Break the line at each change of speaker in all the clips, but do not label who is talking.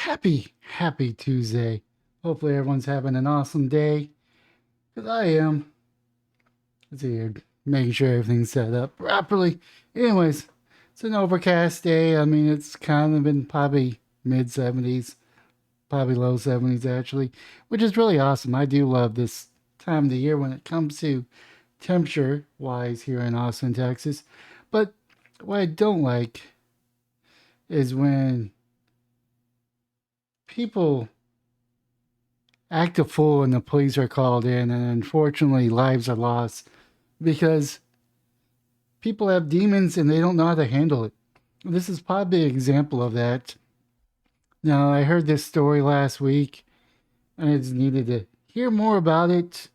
Happy Tuesday. Hopefully everyone's having an awesome day. Because I am. It's here, making sure everything's set up properly. Anyways, it's an overcast day. I mean, it's kind of been probably mid 70s, probably low 70s actually, which is really awesome. I do love this time of the year when it comes to temperature wise here in Austin, Texas. But what I don't like is when people act a fool and the police are called in, and unfortunately, lives are lost because people have demons and they don't know how to handle it. This is probably an example of that. Now, I heard this story last week and I just needed to hear more about it.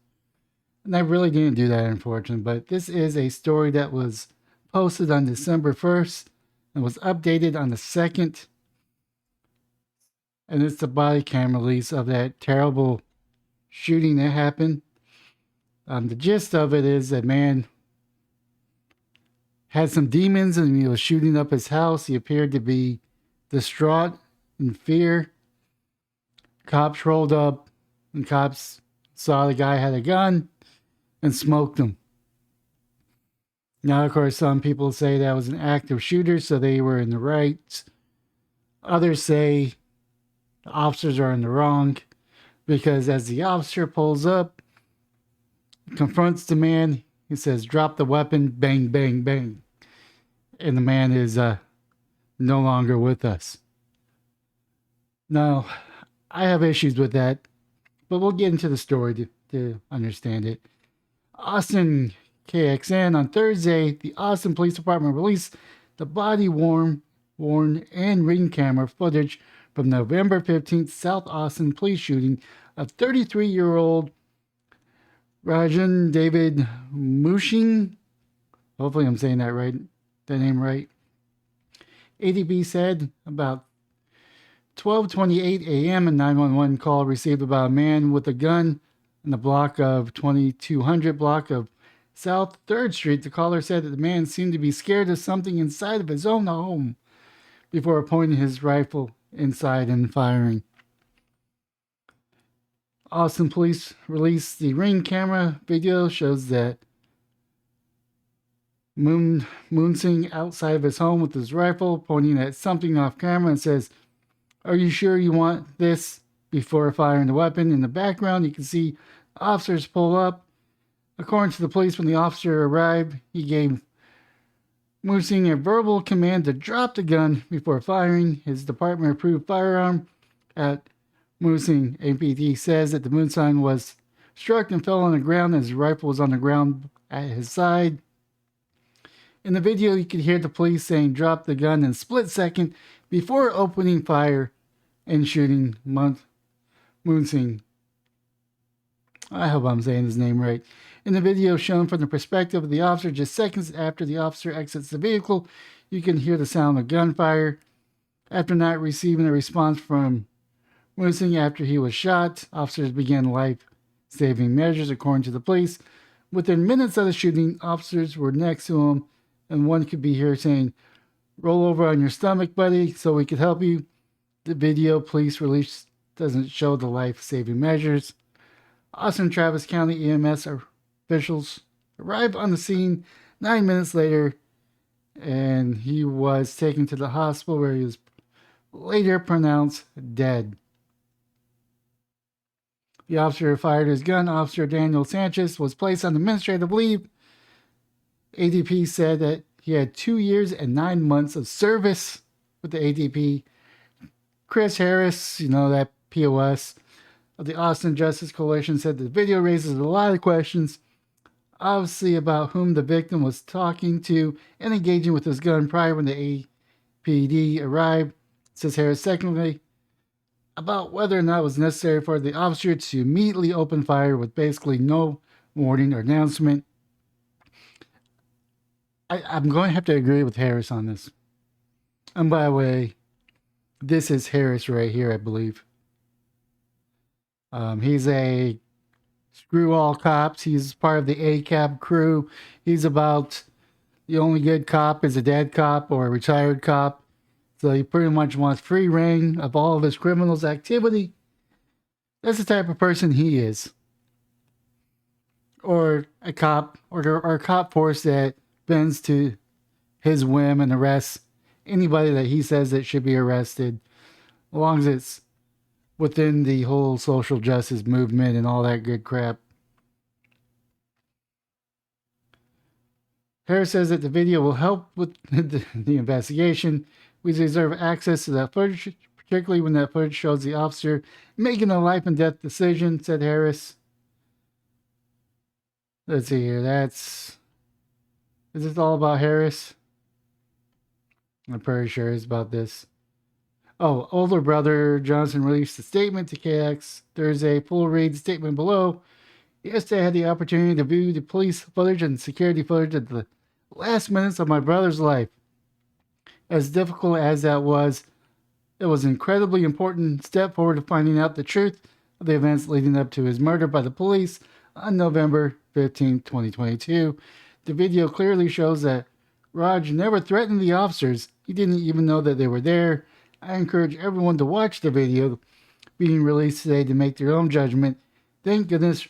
And I really didn't do that, unfortunately. But this is a story that was posted on December 1st and was updated on the 2nd. And it's the body cam release of that terrible shooting that happened. The gist of it is that man had some demons and he was shooting up his house. He appeared to be distraught in fear. Cops rolled up and cops saw the guy had a gun and smoked him. Now, of course, some people say that was an active shooter, so they were in the right. Others say the officers are in the wrong because as the officer pulls up, confronts the man, he says, "Drop the weapon," bang, bang, bang. And the man is no longer with us. Now, I have issues with that, but we'll get into the story to understand it. Austin KXN on Thursday, the Austin Police Department released the body-worn and ring camera footage from November 15th South Austin police shooting of 33-year-old Rajan David Mushing. Hopefully I'm saying that name right. ADB said about 12:28 a.m. a 911 call received about a man with a gun in the block of 2200 block of South 3rd Street. The caller said that the man seemed to be scared of something inside of his own home before pointing his rifle inside and firing. Austin police released the ring camera video shows that Moonsing outside of his home with his rifle pointing at something off camera and says, "Are you sure you want this?" before firing the weapon. In the background, you can see officers pull up. According to the police, when the officer arrived, he gave Moonsing a verbal command to drop the gun before firing his department-approved firearm at Moonsing. APD says that the Moonsing was struck and fell on the ground as his rifle was on the ground at his side. In the video, you could hear the police saying drop the gun in a split second before opening fire and shooting Moonsing. I hope I'm saying his name right. In the video shown from the perspective of the officer, just seconds after the officer exits the vehicle, you can hear the sound of gunfire. After not receiving a response from Moonsing after he was shot, officers began life-saving measures, according to the police. Within minutes of the shooting, officers were next to him, and one could be heard saying, "Roll over on your stomach, buddy, so we could help you." The video police release doesn't show the life-saving measures. Austin Travis County EMS officials arrived on the scene 9 minutes later, and he was taken to the hospital where he was later pronounced dead. The officer who fired his gun, Officer Daniel Sanchez, was placed on administrative leave. ADP said that he had 2 years and 9 months of service with the ADP. Chris Harris, that POS of the Austin Justice Coalition, said the video raises a lot of questions, obviously about whom the victim was talking to and engaging with his gun prior when the APD arrived. Says Harris, secondly, about whether or not it was necessary for the officer to immediately open fire with basically no warning or announcement. I'm going to have to agree with Harris on this. And by the way, this is Harris right here, I believe. He's a screw all cops. He's part of the ACAB crew. He's about the only good cop is a dead cop or a retired cop. So he pretty much wants free reign of all of his criminals' activity. That's the type of person he is. Or a cop, or a cop force that bends to his whim and arrests anybody that he says that should be arrested, as long as it's within the whole social justice movement and all that good crap. Harris says that the video will help with the investigation. We deserve access to that footage, particularly when that footage shows the officer making a life and death decision, said Harris. Let's see here. Is this all about Harris? I'm pretty sure it's about this. Oh, older brother Johnson released a statement to KX Thursday. Full read statement below. Yesterday I had the opportunity to view the police footage and security footage at the last minutes of my brother's life. As difficult as that was, it was an incredibly important step forward to finding out the truth of the events leading up to his murder by the police on November 15, 2022. The video clearly shows that Raj never threatened the officers. He didn't even know that they were there. I encourage everyone to watch the video being released today to make their own judgment. Thank goodness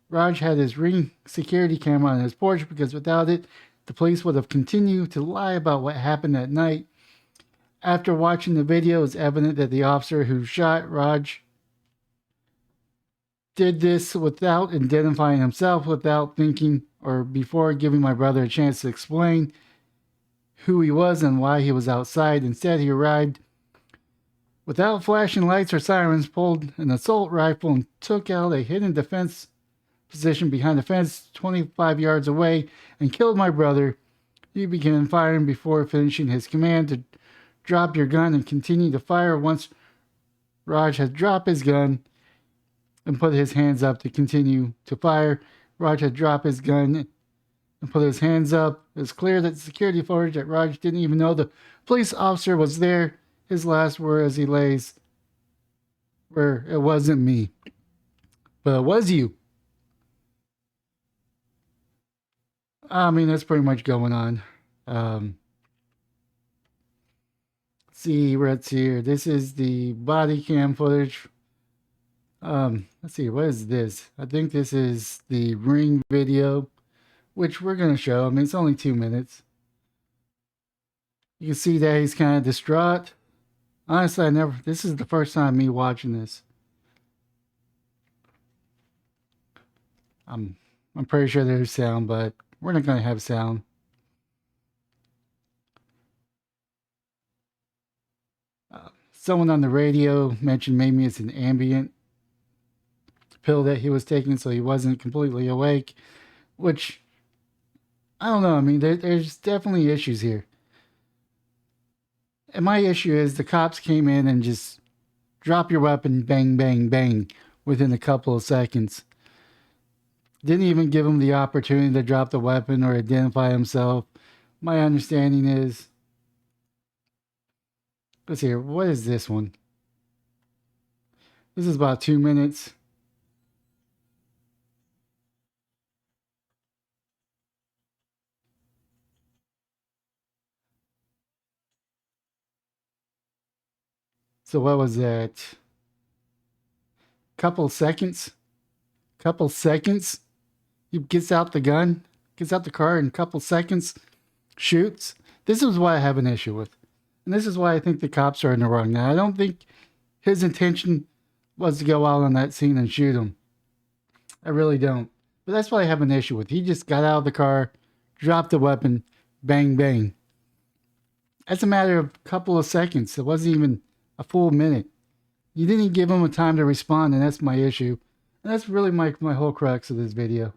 Raj had his Ring security camera on his porch, because without it, the police would have continued to lie about what happened that night. After watching the video, it's evident that the officer who shot Raj did this without identifying himself, without thinking, or before giving my brother a chance to explain who he was and why he was outside. Instead, he arrived without flashing lights or sirens, pulled an assault rifle, and took out a hidden defense position behind the fence 25 yards away and killed my brother. He began firing before finishing his command to drop your gun and continue to fire. Once Raj had dropped his gun and put his hands up to continue to fire, Raj had dropped his gun and put his hands up. It's clear that the security footage that Raj didn't even know the police officer was there. His last word as he lays, where it wasn't me, but it was you. I mean, that's pretty much going on. See right here. This is the body cam footage. Let's see. What is this? I think this is the Ring video, which we're going to show. I mean, it's only 2 minutes. You can see that he's kind of distraught. Honestly, this is the first time me watching this. I'm pretty sure there's sound, but we're not going to have sound. Someone on the radio mentioned maybe it's an ambient pill that he was taking, so he wasn't completely awake, which, I don't know. I mean, there's definitely issues here. And my issue is the cops came in and just drop your weapon, bang, bang, bang, within a couple of seconds. Didn't even give him the opportunity to drop the weapon or identify himself. My understanding is, let's see here, what is this one? This is about 2 minutes. So what was that? Couple seconds? He gets out the gun, gets out the car in a couple seconds, shoots. This is what I have an issue with. And this is why I think the cops are in the wrong. Now, I don't think his intention was to go out on that scene and shoot him. I really don't. But that's what I have an issue with. He just got out of the car, dropped the weapon, bang, bang. That's a matter of a couple of seconds. It wasn't even a full minute. You didn't even give him a time to respond, and that's my issue. And that's really my whole crux of this video.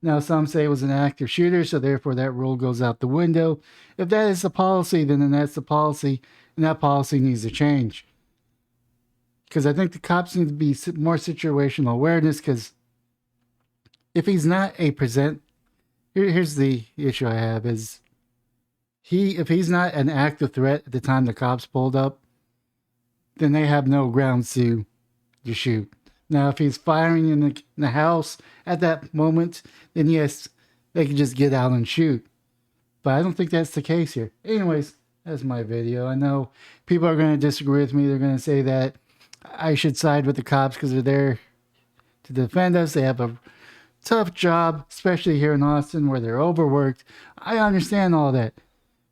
Now, some say it was an active shooter, so therefore that rule goes out the window. If that is the policy, then that's the policy, and that policy needs to change. Because I think the cops need to be more situational awareness, because if he's not a here's the issue I have, is if he's not an active threat at the time the cops pulled up, then they have no grounds to shoot. Now, if he's firing in the house at that moment, then yes, they can just get out and shoot. But I don't think that's the case here. Anyways, that's my video. I know people are going to disagree with me. They're going to say that I should side with the cops because they're there to defend us. They have a tough job, especially here in Austin where they're overworked. I understand all that.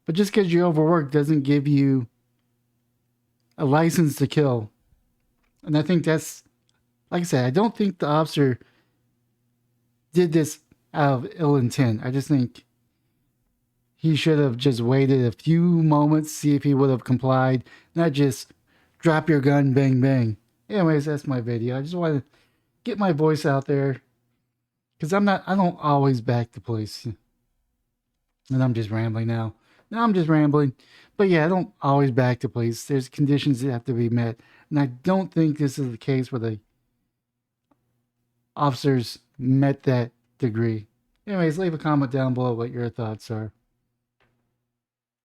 But just because you're overworked doesn't give you a license to kill. And I think that's, like I said, I don't think the officer did this out of ill intent. I just think he should have just waited a few moments, see if he would have complied, not just drop your gun, bang, bang. Anyways, that's my video. I just want to get my voice out there because I don't always back the police. And I'm just rambling now. Now I'm just rambling. But yeah, I don't always back the police. There's conditions that have to be met. And I don't think this is the case where the officers met that degree. Anyways, leave a comment down below what your thoughts are.